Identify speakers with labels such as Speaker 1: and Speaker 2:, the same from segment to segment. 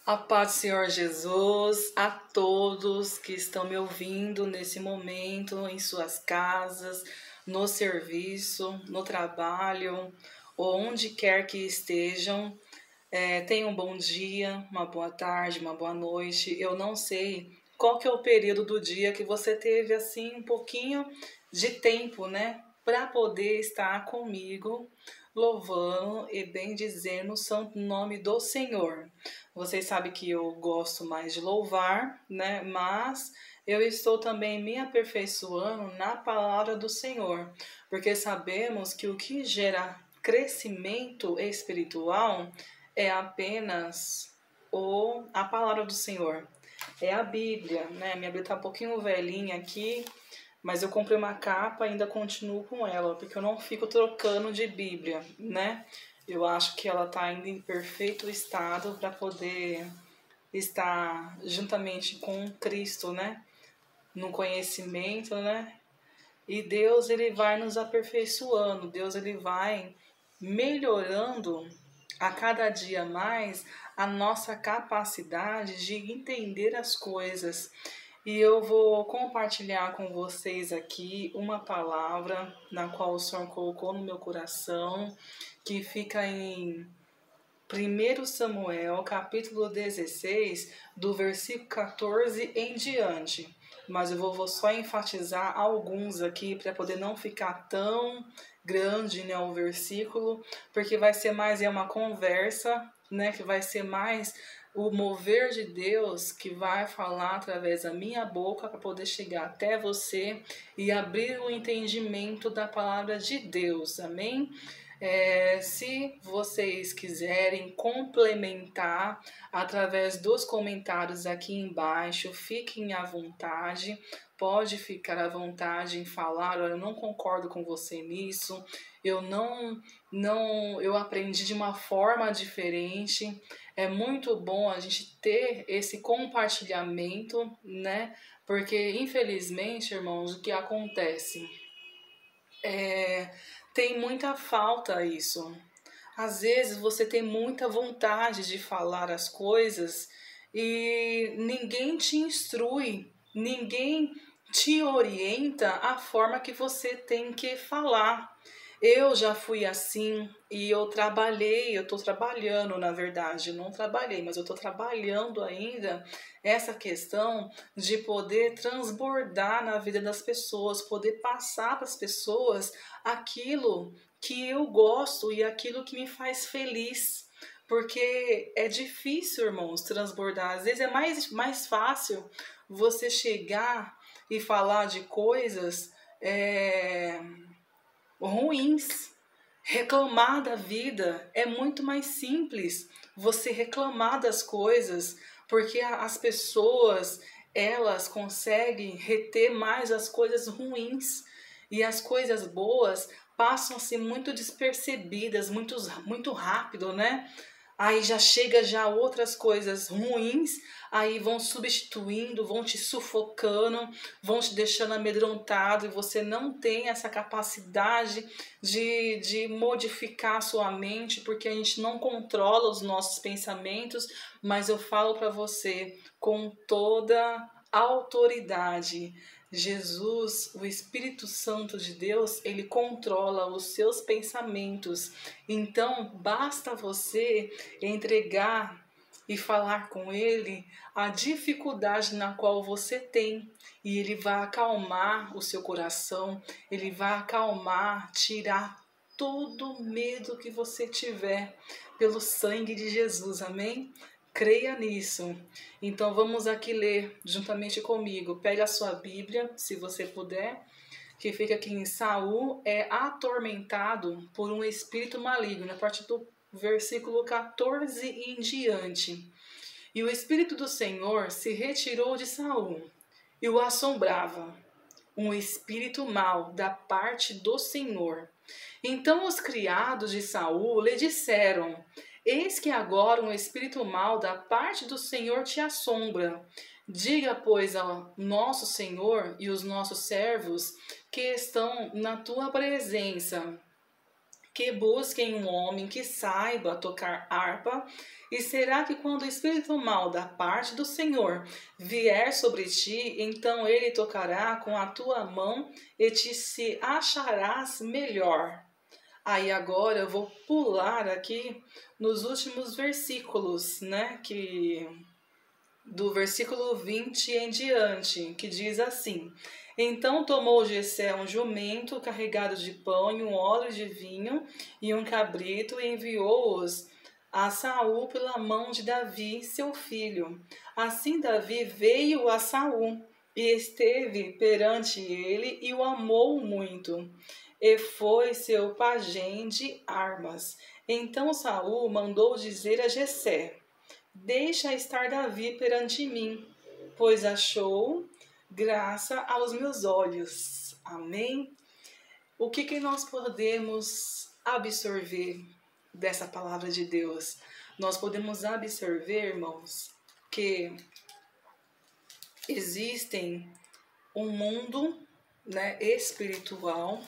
Speaker 1: A paz do Senhor Jesus, a todos que estão me ouvindo nesse momento, em suas casas, no serviço, no trabalho, ou onde quer que estejam. Tenham um bom dia, uma boa tarde, uma boa noite. Eu não sei qual que é o período do dia que você teve assim um pouquinho de tempo, né, para poder estar comigo louvando e bendizendo o santo nome do Senhor. Vocês sabem que eu gosto mais de louvar, né? Mas eu estou também me aperfeiçoando na palavra do Senhor, porque sabemos que o que gera crescimento espiritual é apenas a palavra do Senhor. É a Bíblia, né? Minha Bíblia tá um pouquinho velhinha aqui, mas eu comprei uma capa e ainda continuo com ela, porque eu não fico trocando de Bíblia, né? Eu acho que ela tá ainda em perfeito estado para poder estar juntamente com Cristo, né? No conhecimento, né? E Deus, ele vai nos aperfeiçoando, Deus, ele vai melhorando a cada dia mais a nossa capacidade de entender as coisas. E eu vou compartilhar com vocês aqui uma palavra na qual o Senhor colocou no meu coração, que fica em 1 Samuel, capítulo 16, do versículo 14 em diante. Mas eu vou só enfatizar alguns aqui para poder não ficar tão grande, né, o versículo, porque vai ser mais uma conversa, né, que vai ser mais o mover de Deus que vai falar através da minha boca para poder chegar até você e abrir o entendimento da palavra de Deus, amém? Se vocês quiserem complementar através dos comentários aqui embaixo, fiquem à vontade, pode ficar à vontade em falar, olha, eu não concordo com você nisso, eu aprendi de uma forma diferente. É muito bom a gente ter esse compartilhamento, né? Porque infelizmente, irmãos, o que acontece? Tem muita falta isso. Às vezes você tem muita vontade de falar as coisas e ninguém te instrui, ninguém te orienta a forma que você tem que falar. Eu já fui assim e eu estou trabalhando, na verdade, não trabalhei, mas eu estou trabalhando ainda essa questão de poder transbordar na vida das pessoas, poder passar para as pessoas aquilo que eu gosto e aquilo que me faz feliz. Porque é difícil, irmãos, transbordar. Às vezes é mais fácil você chegar e falar de coisas ruins. Reclamar da vida é muito mais simples. Você reclamar das coisas, porque as pessoas, elas conseguem reter mais as coisas ruins e as coisas boas passam a ser muito despercebidas, muito rápido, né? Aí já chega já outras coisas ruins, aí vão substituindo, vão te sufocando, vão te deixando amedrontado e você não tem essa capacidade de modificar a sua mente, porque a gente não controla os nossos pensamentos, mas eu falo para você com toda autoridade. Jesus, o Espírito Santo de Deus, ele controla os seus pensamentos. Então, basta você entregar e falar com ele a dificuldade na qual você tem, e ele vai acalmar o seu coração, ele vai acalmar, tirar todo o medo que você tiver pelo sangue de Jesus, amém? Creia nisso. Então vamos aqui ler juntamente comigo. Pega a sua Bíblia, se você puder, que fica aqui em Saul é atormentado por um espírito maligno, a partir do versículo 14 em diante. E o espírito do Senhor se retirou de Saul e o assombrava, um espírito mau da parte do Senhor. Então os criados de Saul lhe disseram: Eis que agora um espírito mau da parte do Senhor te assombra. Diga, pois, ao nosso Senhor e os nossos servos que estão na tua presença: que busquem um homem que saiba tocar harpa. E será que quando o espírito mau da parte do Senhor vier sobre ti, então ele tocará com a tua mão e te se acharás melhor. Aí agora eu vou pular aqui nos últimos versículos, né, que do versículo 20 em diante, que diz assim: Então tomou Jessé um jumento carregado de pão e um óleo de vinho e um cabrito e enviou-os a Saul pela mão de Davi, seu filho. Assim Davi veio a Saul e esteve perante ele e o amou muito. E foi seu pajem de armas. Então Saul mandou dizer a Jessé: Deixa estar Davi perante mim, pois achou graça aos meus olhos. Amém? O que nós podemos absorver dessa palavra de Deus? Nós podemos absorver, irmãos, que existem um mundo, né, espiritual.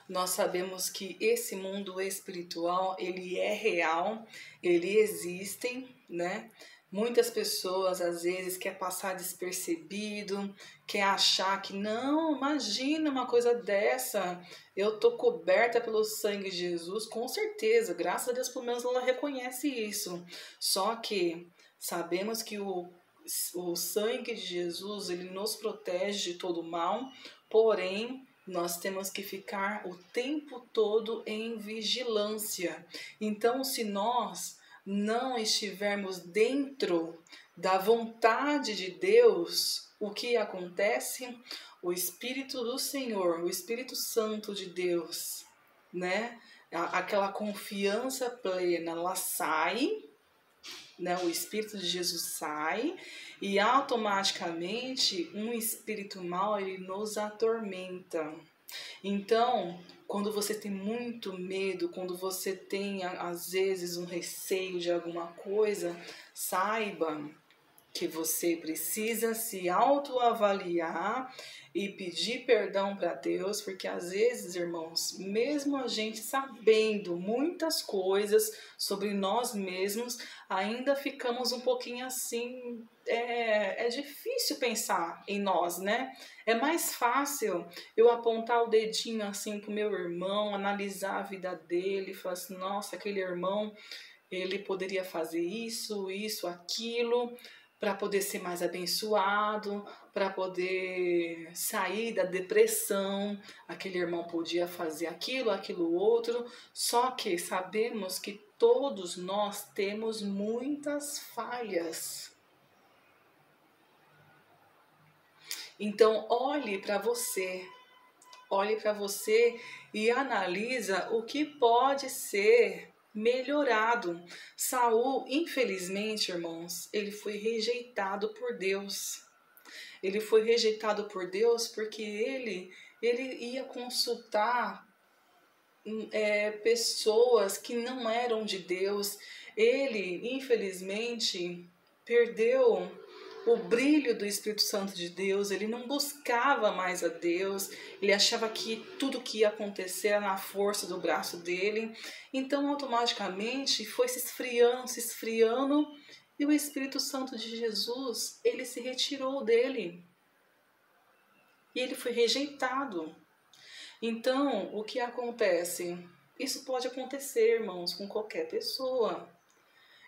Speaker 1: Nós sabemos que esse mundo espiritual, ele é real, ele existe, né? Muitas pessoas às vezes quer passar despercebido, quer achar que não, imagina uma coisa dessa, eu tô coberta pelo sangue de Jesus, com certeza, graças a Deus pelo menos ela reconhece isso. Só que sabemos que o sangue de Jesus, ele nos protege de todo mal, porém nós temos que ficar o tempo todo em vigilância. Então, se nós não estivermos dentro da vontade de Deus, o que acontece? O Espírito do Senhor, o Espírito Santo de Deus, né? Aquela confiança plena, ela sai, né? O Espírito de Jesus sai e automaticamente um espírito mau ele nos atormenta. Então, quando você tem muito medo, quando você tem às vezes um receio de alguma coisa, saiba que você precisa se autoavaliar e pedir perdão para Deus, porque às vezes, irmãos, mesmo a gente sabendo muitas coisas sobre nós mesmos, ainda ficamos um pouquinho assim, é difícil pensar em nós, né? É mais fácil eu apontar o dedinho assim pro meu irmão, analisar a vida dele, falar assim, nossa, aquele irmão, ele poderia fazer isso, aquilo, para poder ser mais abençoado, para poder sair da depressão. Aquele irmão podia fazer aquilo outro, só que sabemos que todos nós temos muitas falhas. Então, olhe para você e analisa o que pode ser melhorado. Saul, infelizmente, irmãos, ele foi rejeitado por Deus. Ele foi rejeitado por Deus porque ele ia consultar pessoas que não eram de Deus. Ele, infelizmente, perdeu o brilho do Espírito Santo de Deus, ele não buscava mais a Deus, ele achava que tudo que ia acontecer era na força do braço dele, então automaticamente foi se esfriando, e o Espírito Santo de Jesus, ele se retirou dele, e ele foi rejeitado. Então, o que acontece? Isso pode acontecer, irmãos, com qualquer pessoa.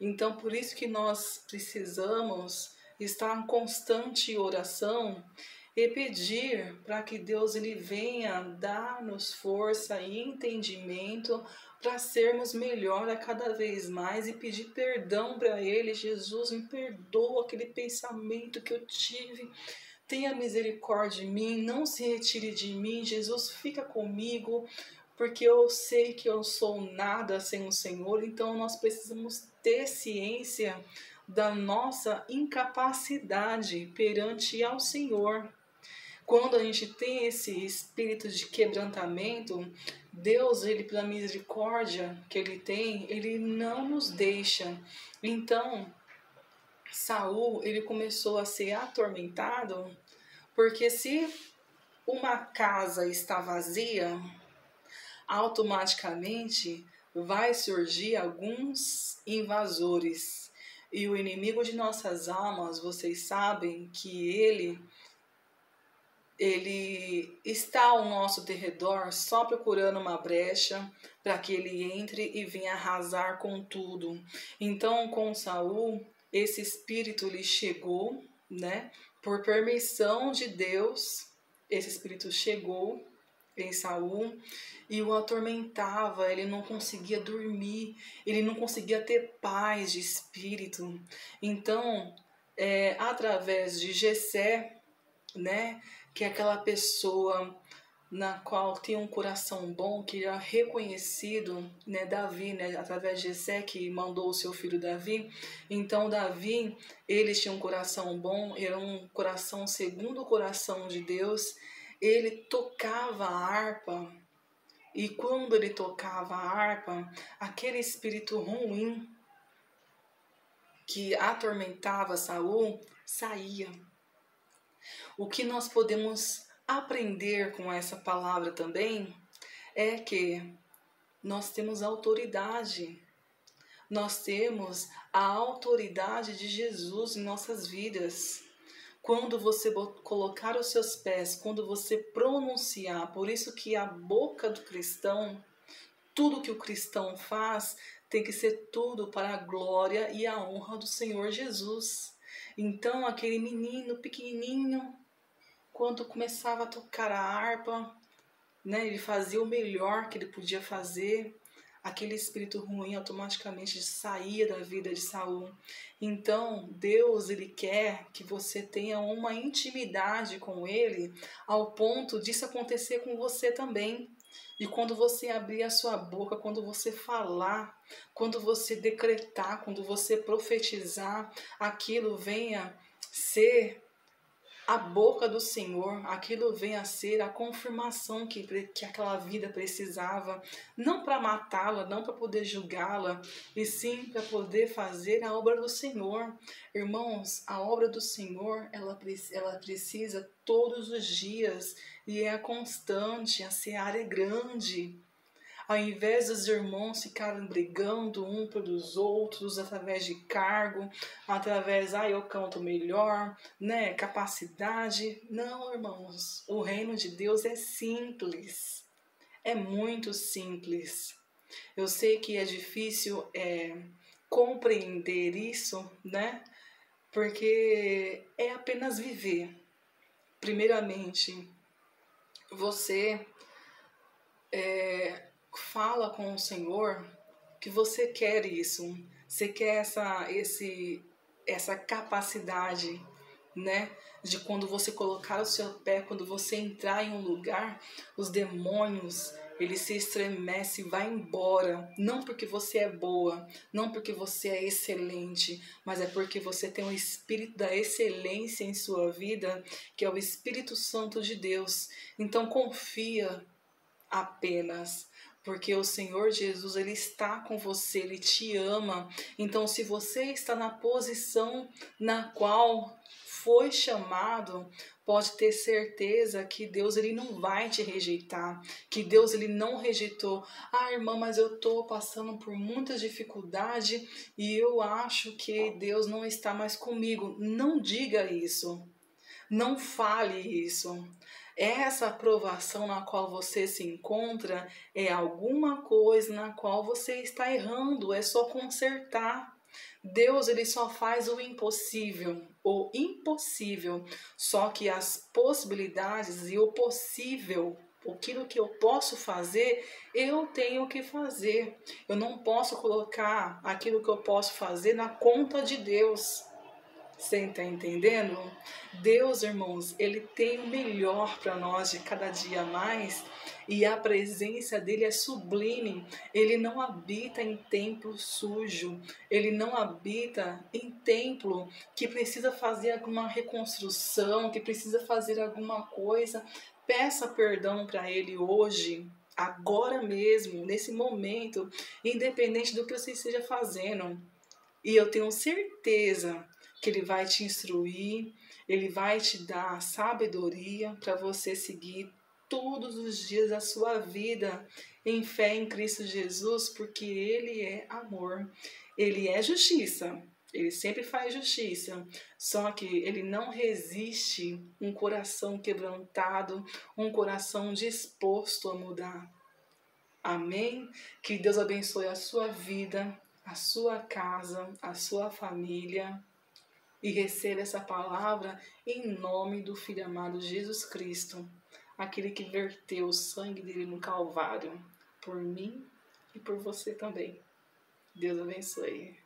Speaker 1: Então, por isso que nós precisamos estar em constante oração e pedir para que Deus ele venha dar-nos força e entendimento para sermos melhor a cada vez mais e pedir perdão para Ele. Jesus, me perdoa aquele pensamento que eu tive. Tenha misericórdia de mim, não se retire de mim. Jesus, fica comigo, porque eu sei que eu sou nada sem o Senhor. Então nós precisamos ter ciência da nossa incapacidade perante ao Senhor. Quando a gente tem esse espírito de quebrantamento, Deus, ele pela misericórdia que ele tem, ele não nos deixa. Então, Saul, ele começou a ser atormentado, porque se uma casa está vazia, automaticamente vai surgir alguns invasores. E o inimigo de nossas almas, vocês sabem que ele está ao nosso derredor só procurando uma brecha para que ele entre e venha arrasar com tudo. Então, com Saul, esse espírito lhe chegou, né? Por permissão de Deus, esse espírito chegou em Saul e o atormentava, ele não conseguia dormir, ele não conseguia ter paz de espírito. Então, através de Jessé, né, que é aquela pessoa na qual tem um coração bom, que é reconhecido, né, Davi, né, através de Jessé, que mandou o seu filho Davi. Então Davi, ele tinha um coração bom, era um coração segundo o coração de Deus. Ele tocava a harpa, e quando ele tocava a harpa, aquele espírito ruim que atormentava Saul saía. O que nós podemos aprender com essa palavra também é que nós temos autoridade. Nós temos a autoridade de Jesus em nossas vidas. Quando você colocar os seus pés, quando você pronunciar, por isso que a boca do cristão, tudo que o cristão faz, tem que ser tudo para a glória e a honra do Senhor Jesus. Então, aquele menino pequenininho, quando começava a tocar a harpa, né, ele fazia o melhor que ele podia fazer. Aquele espírito ruim automaticamente saía da vida de Saul. Então, Deus, ele quer que você tenha uma intimidade com ele, ao ponto disso acontecer com você também. E quando você abrir a sua boca, quando você falar, quando você decretar, quando você profetizar, aquilo venha ser a boca do Senhor, aquilo vem a ser a confirmação que aquela vida precisava, não para matá-la, não para poder julgá-la, e sim para poder fazer a obra do Senhor. Irmãos, a obra do Senhor, ela precisa todos os dias, e é constante, a seara é grande. Ao invés dos irmãos ficarem brigando um pelos outros através de cargo, através, eu canto melhor, né, capacidade. Não, irmãos, o reino de Deus é simples, é muito simples. Eu sei que é difícil compreender isso, né, porque é apenas viver. Primeiramente, você fala com o Senhor que você quer isso, você quer essa capacidade, né? De quando você colocar o seu pé, quando você entrar em um lugar, os demônios, eles se estremecem e vai embora. Não porque você é boa, não porque você é excelente, mas é porque você tem o Espírito da excelência em sua vida, que é o Espírito Santo de Deus. Então confia apenas, porque o Senhor Jesus, ele está com você, ele te ama. Então, se você está na posição na qual foi chamado, pode ter certeza que Deus, ele não vai te rejeitar, que Deus, ele não rejeitou. Irmã, mas eu estou passando por muita dificuldade e eu acho que Deus não está mais comigo. Não diga isso, não fale isso. Essa aprovação na qual você se encontra é alguma coisa na qual você está errando, é só consertar. Deus, ele só faz o impossível. Só que as possibilidades e o possível, aquilo que eu posso fazer, eu tenho que fazer. Eu não posso colocar aquilo que eu posso fazer na conta de Deus. Você está entendendo? Deus, irmãos, ele tem o melhor para nós de cada dia mais, e a presença dele é sublime. Ele não habita em templo sujo, ele não habita em templo que precisa fazer alguma reconstrução, que precisa fazer alguma coisa. Peça perdão para ele hoje, agora mesmo, nesse momento, independente do que você esteja fazendo. E eu tenho certeza que ele vai te instruir, ele vai te dar sabedoria para você seguir todos os dias da sua vida em fé em Cristo Jesus, porque Ele é amor, Ele é justiça. Ele sempre faz justiça, só que ele não resiste um coração quebrantado, um coração disposto a mudar. Amém? Que Deus abençoe a sua vida, a sua casa, a sua família. E receba essa palavra em nome do Filho amado Jesus Cristo, aquele que verteu o sangue dele no Calvário, por mim e por você também. Deus abençoe.